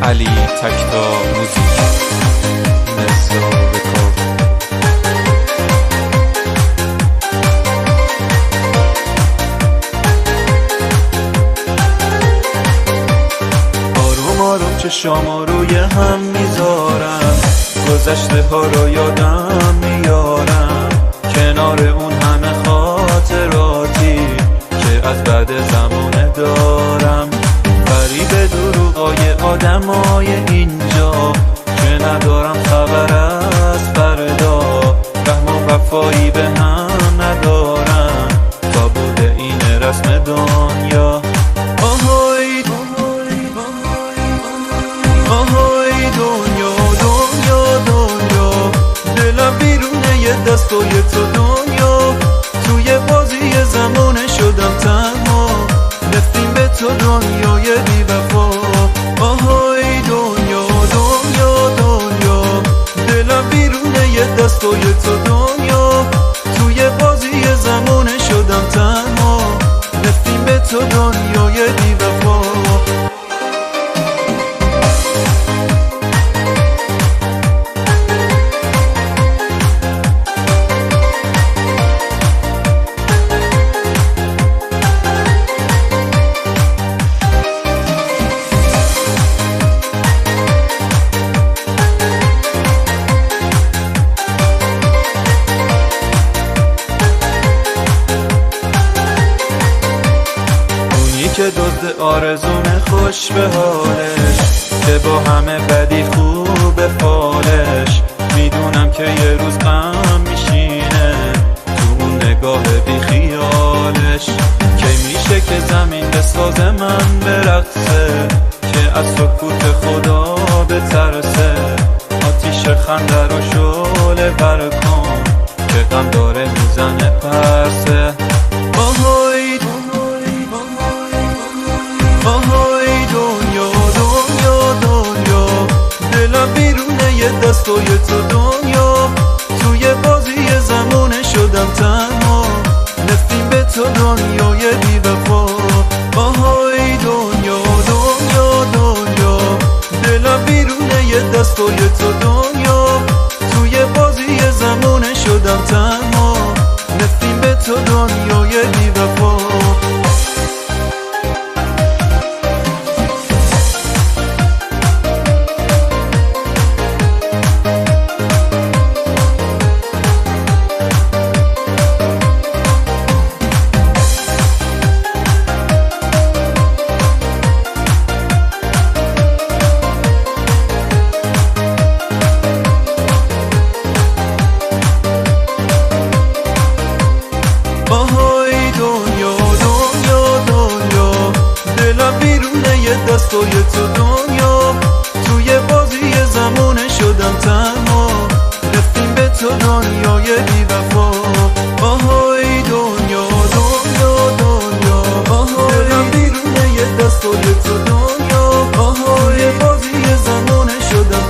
علی تکتا موزیک نزارکار. آروم آروم چشامو روی هم میذارم، گذشته ها رو یادم میارم، کنار اون همه خاطراتی که از بعد زمانه دارم. غریب دروغای آدمای اینجا که ندارم خبر از فردا، رحم و وفایی به هم ندارم تا بوده این رسم دنیا. آهای آهای دنیا دنیا دنیا، دلم بیرونه یه دستای تو دنیا، توی بازی زمانه شدم تنها، نفرین به تو دنیای بی وفا. آهای دنیا دنیا دنیا، دلم بیرونه یه دستای تو دنیا، توی بازی زمانه شدم تنها، نفرین به تو دنیای بی وفا. که دزد آرزومه خوش به حالش، که با همه بدی خوب فالش، میدونم که یه روز غم میشینه تو اون نگاه بی خیالش. کی میشه که زمین بساز من برقصه، که از سکوت خدا بترسه، آتیش خنده رو شعله برکن که غم داره میزنه پرسه. آهای آهای دنیا دنیا دنیا، دلم بیرونه یه دستای تو دنیا، توی بازی زمانه شدم تنها، نفرین به تو دنیای بی وفا. آهای دنیا دنیا دنیا، دلم بیرونه یه دستای تو دنیا، توی بازی زمانه شدم تنها، نفرین به تو دنیای بی وفا. آهای دنیا دنیا دنیا، دلم بیرونه یه دستای تو دنیا، توی بازی زمانه شدم تنها، نفرین به تو دنیای بی وفا. آهای دنیا دنیا دنیا، دلم بیرونه یه دستای تو دنیا، توی بازی زمانه شدم